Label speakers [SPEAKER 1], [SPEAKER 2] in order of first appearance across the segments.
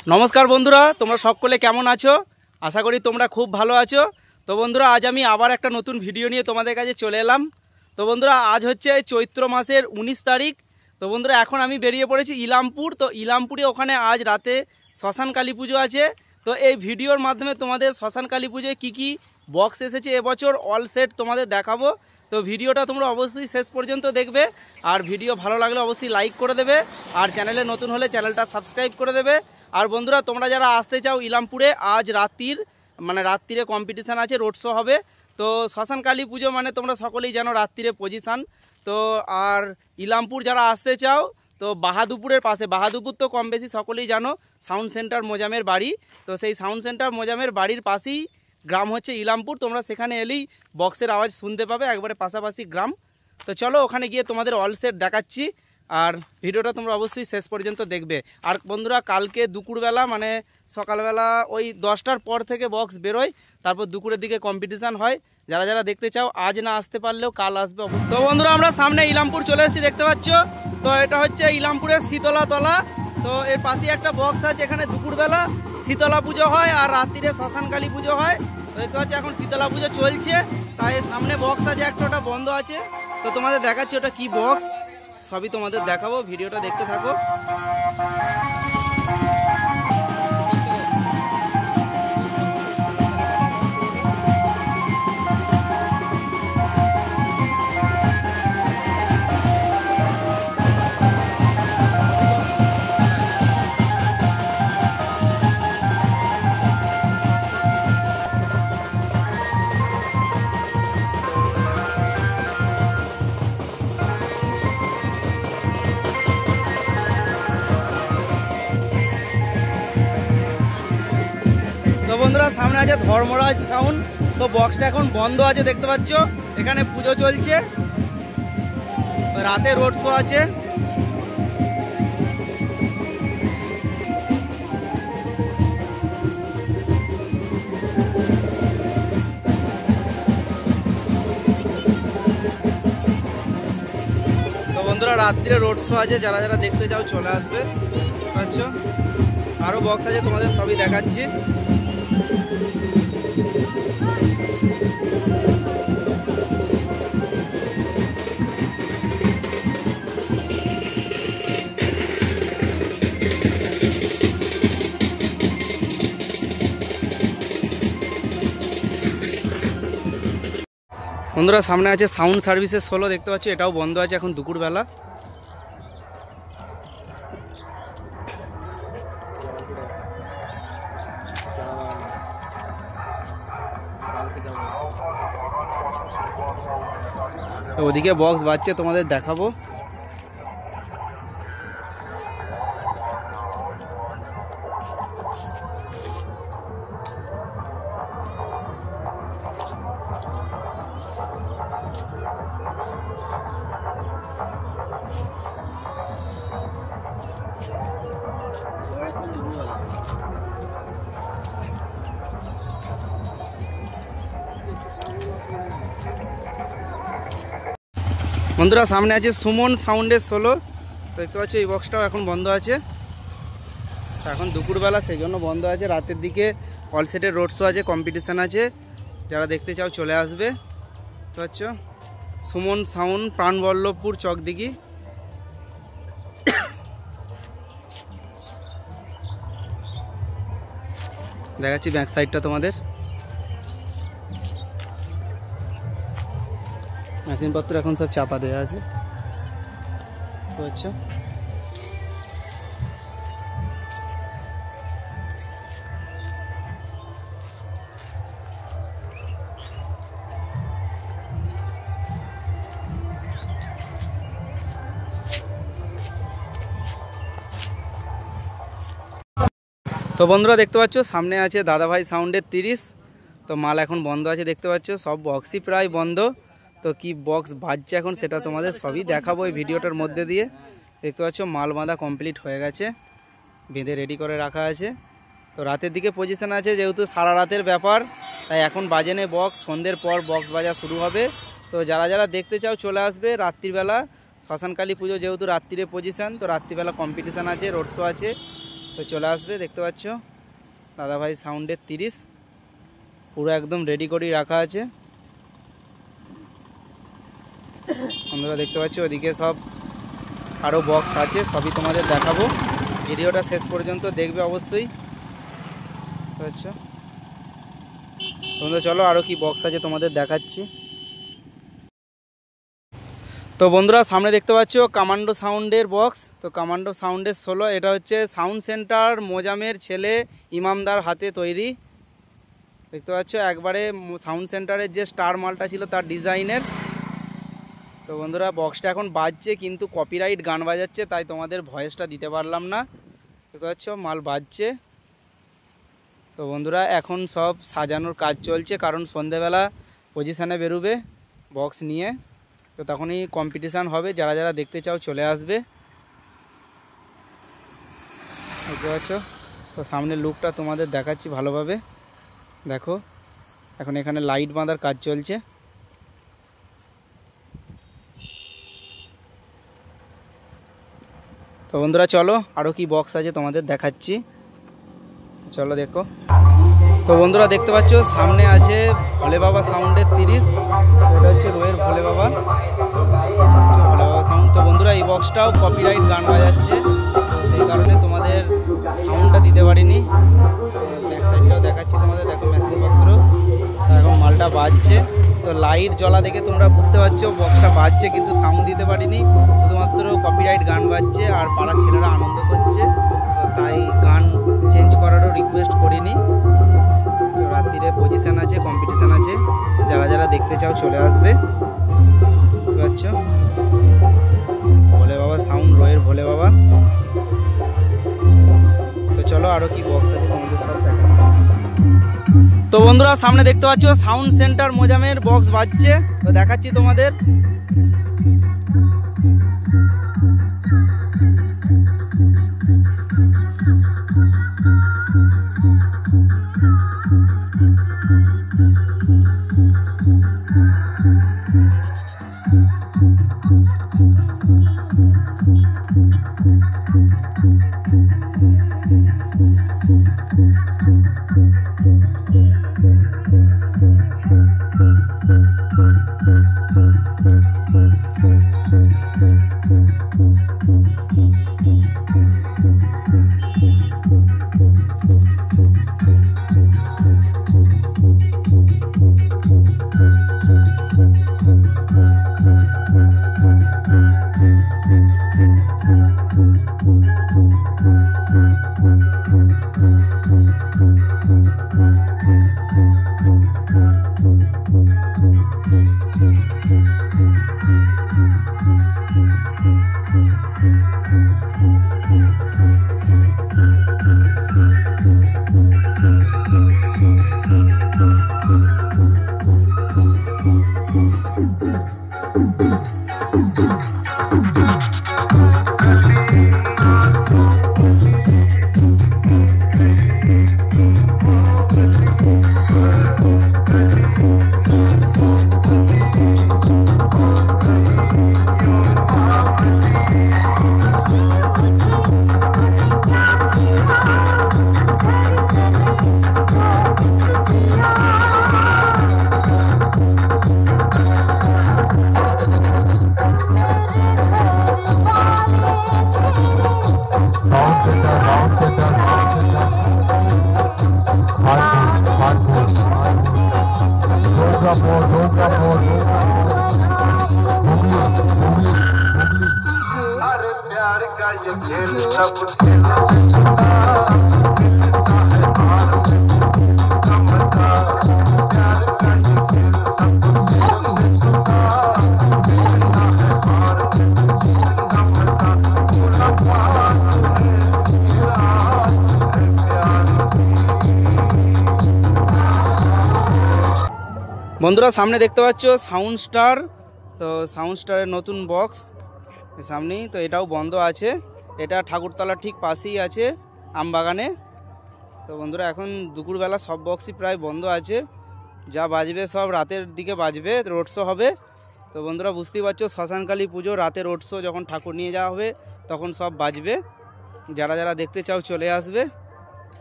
[SPEAKER 1] नमस्कार बंधुरा তোমরা সকলে কেমন আছো আশা করি তোমরা খুব ভালো আছো। তো বন্ধুরা আজ আমি আবার একটা নতুন ভিডিও নিয়ে তোমাদের কাছে চলে এলাম। তো বন্ধুরা আজ হচ্ছে চৈত্র মাসের 19 তারিখ। তো বন্ধুরা এখন আমি বেরিয়ে পড়েছি ইলামপুর। তো ইলামপুরে ওখানে আজ রাতে শ্মশান কালী পুজো আছে। তো এই ভিডিওর মাধ্যমে তোমাদের শ্মশান কালী পুজোয় কী কী বক্স এসেছে এবছর অল সেট তোমাদের দেখাবো। তো ভিডিওটা তোমরা অবশ্যই শেষ পর্যন্ত দেখবে, আর ভিডিও ভালো লাগলে অবশ্যই লাইক করে দেবে, আর চ্যানেলে নতুন হলে চ্যানেলটা সাবস্ক্রাইব করে দেবে। আর বন্ধুরা তোমরা যারা আসতে চাও ইলামপুরে, আজ রাত্রিরে কম্পিটিশান আছে, রোড শো হবে। তো শ্মশান কালী পুজো মানে তোমরা সকলেই জানো রাত্রিরে পজিশান। তো আর ইলামপুর যারা আসতে চাও তো বাহাদুরপুরের পাশে, বাহাদুরপুর তো কম বেশি সকলেই জানো, সাউন্ড সেন্টার মোজামের বাড়ি। তো সেই সাউন্ড সেন্টার মোজামের বাড়ির পাশেই গ্রাম হচ্ছে ইলামপুর। তোমরা সেখানে এলেই বক্সের আওয়াজ শুনতে পাবে, একবারে পাশাপাশি গ্রাম। তো চলো ওখানে গিয়ে তোমাদের অল সেট দেখাচ্ছি, আর ভিডিওটা তোমরা অবশ্যই শেষ পর্যন্ত দেখবে। আর বন্ধুরা কালকে দুপুরবেলা মানে সকালবেলা ওই 10টার পর থেকে বক্স বেরোয়, তারপর দুপুরের দিকে কম্পিটিশান হয়। যারা যারা দেখতে চাও আজ না আসতে পারলেও কাল আসবে অবশ্যই। তো বন্ধুরা আমরা সামনে ইলামপুর চলে এসেছি, দেখতে পাচ্ছ। তো এটা হচ্ছে ইলামপুরের শীতলা তলা। তো এর পাশে একটা বক্স আছে, এখানে দুপুরবেলা শীতলা পুজো হয় আর রাত্রিরে শ্মশান কালী পুজো হয়। তো দেখতে পাচ্ছি এখন শীতলা পুজো চলছে, তাই সামনে বক্স আছে একটা, ওটা বন্ধ আছে। তো তোমাদের দেখাচ্ছি ওটা কি বক্স, সবই তোমাদের দেখাবো, ভিডিওটা দেখতে থাকো। তো বন্ধুরা সামনে আছে ধর্মরাজ সাউন্ড। তো বক্সটা এখন বন্ধ আছে, দেখতে পাচ্ছ। এখানে পুজো চলছে, রাতে রোড শো আছে। তো বন্ধুরা রাত্রিরে রোড শো আছে, যারা যারা দেখতে চাও চলে আসবে, পাচ্ছ। আরও বক্স আছে, তোমাদের সবই দেখাচ্ছি। বন্ধুরা সামনে আছে সাউন্ড সার্ভিসের সোলো, দেখতে পাচ্ছ। এটাও বন্ধ আছে এখন দুপুরবেলা। ওদিকে বক্স বাজছে, তোমাদের দেখাবো। বন্ধুরা সামনে আছে সুমন সাউন্ডের সোলো, দেখতে পাচ্ছ। এই বক্সটাও এখন বন্ধ আছে, এখন দুপুরবেলা সেই জন্য বন্ধ আছে। রাতের দিকে অল সেটের রোড শো আছে, কম্পিটিশান আছে, যারা দেখতে চাও চলে আসবে। দেখতে পাচ্ছ সুমন সাউন্ড, প্রাণবল্লভপুর চকদিঘি। দেখাচ্ছি ব্যাক সাইডটা তোমাদের। মেশিনপত্র এখন সব চাপা দেওয়া আছে, আচ্ছা। তো বন্ধুরা দেখতে পাচ্ছ সামনে আছে দাদাভাই সাউন্ডের 30। তো মাল এখন বন্ধ আছে, দেখতে পাচ্ছ। সব বক্সই প্রায় বন্ধ। তো কি বক্স বাজছে এখন সেটা তোমাদের সবই দেখাবো এই ভিডিওটার মধ্যে দিয়ে। দেখতে পাচ্ছ মাল বাঁধা কমপ্লিট হয়ে গেছে, বেঁধে রেডি করে রাখা আছে। তো রাতের দিকে পজিশন আছে, যেহেতু সারা রাতের ব্যাপার, তাই এখন বাজে নেই বক্স, সন্ধ্যের পর বক্স বাজা শুরু হবে। তো যারা যারা দেখতে চাও চলে আসবে রাত্রিবেলা। শ্মশান কালী পুজো যেহেতু রাত্রিরে পজিশন, তো রাত্রিবেলা কম্পিটিশান আছে, রোড শো আছে। তো চলে আসবে, দেখতে পাচ্ছ দাদাভাই সাউন্ডের 30 পুরো একদম রেডি করে রাখা আছে। বন্ধুরা দেখতে পাচ্ছ ওদিকে সব আরও বক্স আছে, সবই তোমাদের দেখাবো। ভিডিওটা শেষ পর্যন্ত দেখবে অবশ্যই। আচ্ছা বন্ধুরা চলো আরও কি বক্স আছে তোমাদের দেখাচ্ছি। তো বন্ধুরা সামনে দেখতে পাচ্ছ কমান্ডো সাউন্ডের বক্স। তো কমান্ডো সাউন্ডের 16, এটা হচ্ছে সাউন্ড সেন্টার মোজামের ছেলে ইমামদার হাতে তৈরি। দেখতে পাচ্ছ একবারে সাউন্ড সেন্টারের যে স্টার মালটা ছিল তার ডিজাইনের। তো বন্ধুরা বক্সটা এখন বাজছে, কিন্তু কপিরাইট গান বাজাচ্ছে, তাই তোমাদের ভয়েসটা দিতে পারলাম না। দেখতে পাচ্ছ মাল বাজছে। তো বন্ধুরা এখন সব সাজানোর কাজ চলছে, কারণ সন্ধেবেলা পজিশানে বেরোবে বক্স নিয়ে, তো তখনই কম্পিটিশান হবে। যারা যারা দেখতে চাও চলে আসবে। দেখতে পাচ্ছ তো সামনের লুকটা তোমাদের দেখাচ্ছি ভালোভাবে। দেখো এখন এখানে লাইট বাঁধার কাজ চলছে। তো বন্ধুরা চলো আরও কি বক্স আছে তোমাদের দেখাচ্ছি, চলো দেখো। তো বন্ধুরা দেখতে পাচ্ছ সামনে আছে ভোলে বাবা সাউন্ডের 30, এটা হচ্ছে রোয়ের ভোলে বাবা সাউন্ড। তো বন্ধুরা এই বক্সটাও কপিরাইট গান বাজাচ্ছে, তো সেই কারণে তোমাদের সাউন্ডটা দিতে পারিনি। ব্যাক সাইডটাও দেখাচ্ছি তোমাদের, দেখো মেশিনপত্র এখন মালটা বাজছে। তো লাইট জ্বলা দেখে তোমরা বুঝতে পারছো বক্সটা বাজছে, কিন্তু সাউন্ড দিতে পারিনি, শুধুমাত্র কপিরাইট গান বাজছে আর পাড়ার ছেলেরা আনন্দ করছে, তো তাই গান চেঞ্জ করারও রিকোয়েস্ট করিনি। তো রাত্রিরে পজিশান আছে, কম্পিটিশান আছে, যারা যারা দেখতে চাও চলে আসবে। বুঝতে পারছো ভোলে বাবা সাউন্ড, রয়ের ভোলে বাবা। তো চলো আরও কি বক্স আছে তোমাদের সব দেখাচ্ছি। তো বন্ধুরা সামনে দেখতে পাচ্ছ সাউন্ড সেন্টার মোজামের বক্স বাজছে, তো দেখাচ্ছি তোমাদের। বন্ধুরা সামনে দেখতে পাচ্ছ সাউন্ড স্টার, তো সাউন্ড স্টারের নতুন বক্স সামনেই, তো এটাও বন্ধ আছে। এটা ঠাকুরতলার ঠিক পাশেই আছে আমবাগানে। তো বন্ধুরা এখন দুপুরবেলা সব বক্সই প্রায় বন্ধ আছে, যা বাজবে সব রাতের দিকে বাজবে, রোড শো হবে। তো বন্ধুরা বুঝতেই পারছো শ্মশানকালী পুজো রাতে রোড শো, যখন ঠাকুর নিয়ে যাওয়া হবে তখন সব বাজবে। যারা যারা দেখতে চাও চলে আসবে।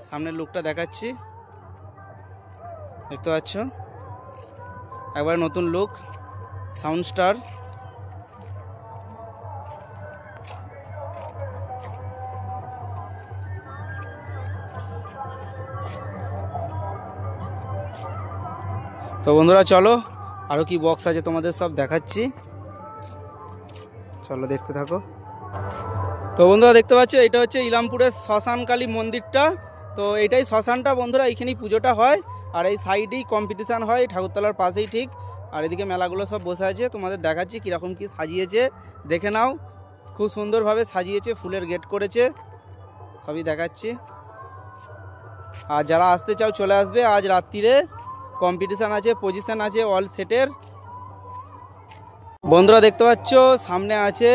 [SPEAKER 1] সামনের লুকটা দেখাচ্ছি, দেখতে পাচ্ছ একবার নতুন লুক সাউন্ড স্টার। তো বন্ধুরা চলো আরও কি বক্স আছে তোমাদের সব দেখাচ্ছি, চলো দেখতে থাকো। তো বন্ধুরা দেখতে পাচ্ছ এটা হচ্ছে ইলামপুরের শ্মশানকালী মন্দিরটা। তো এটাই শ্মশানটা বন্ধুরা, এইখানেই পুজোটা হয় আর এই সাইডেই কম্পিটিশান হয় ঠাকুরতলার পাশেই ঠিক। আর এদিকে মেলাগুলো সব বসে আছে, তোমাদের দেখাচ্ছি কীরকম কি সাজিয়েছে, দেখে নাও। খুব সুন্দরভাবে সাজিয়েছে, ফুলের গেট করেছে, সবই দেখাচ্ছি। আর যারা আসতে চাও চলে আসবে, আজ রাত্রিরে কম্পিটিশান আছে, পজিশন আছে অল সেটের। বন্ধুরা দেখতে পাচ্ছ সামনে আছে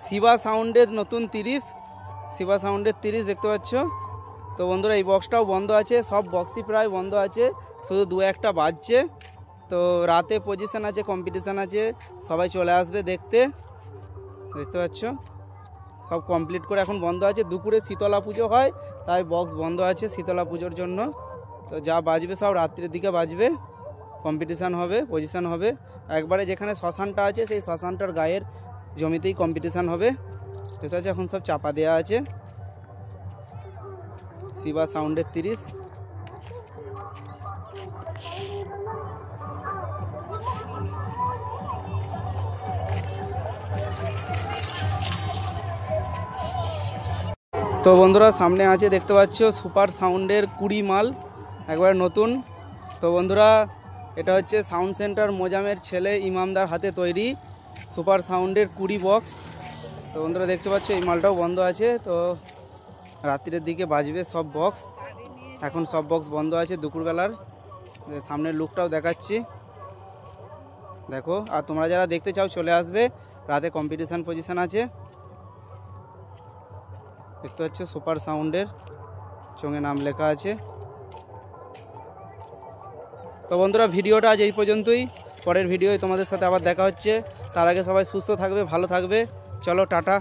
[SPEAKER 1] শিবা সাউন্ডের নতুন 30, শিবা সাউন্ডের 30 দেখতে পাচ্ছ। তো বন্ধুরা এই বক্সটাও বন্ধ আছে, সব বক্সই প্রায় বন্ধ আছে, শুধু দু একটা বাজছে। তো রাতে পজিশন আছে, কম্পিটিশান আছে, সবাই চলে আসবে দেখতে। দেখতে পাচ্ছ সব কমপ্লিট করে এখন বন্ধ আছে। দুপুরে শীতলা পুজো হয়, তাই বক্স বন্ধ আছে শীতলা পুজোর জন্য। তো যা বাজবে সব রাত্রির দিকে বাজবে, কম্পিটিশান হবে, পজিশান হবে। একবারে যেখানে শ্মশানটা আছে সেই শ্মশানটার গায়ের জমিতেই কম্পিটিশান হবে। ঠিক আছে, এখন সব চাপা দেওয়া আছে। শিবা সাউন্ডের 30। তো বন্ধুরা সামনে আছে দেখতে পাচ্ছ সুপার সাউন্ডের 20 মাল, একবার নতুন। তো বন্ধুরা এটা হচ্ছে সাউন্ড সেন্টার মোজামের ছেলে ইমামদার হাতে তৈরি সুপার সাউন্ডের 20 বক্স। তো বন্ধুরা দেখতে পাচ্ছ এই মালটাও বন্ধ আছে, তো রাত্রির দিকে বাজবে সব বক্স। এখন সব বক্স বন্ধ আছে দুপুরবেলার। সামনের লুকটাও দেখাচ্ছি, দেখো। আর তোমরা যারা দেখতে চাও চলে আসবে, রাতে কম্পিটিশান পজিশান আছে। দেখতে পাচ্ছ সুপার সাউন্ডের চোঙে নাম লেখা আছে। তো বন্ধুরা ভিডিওটা আজ এই পর্যন্তই, পরের ভিডিওয় তোমাদের সাথে আবার দেখা হচ্ছে। তার আগে সবাই সুস্থ থাকবে, ভালো থাকবে। চলো টাটা।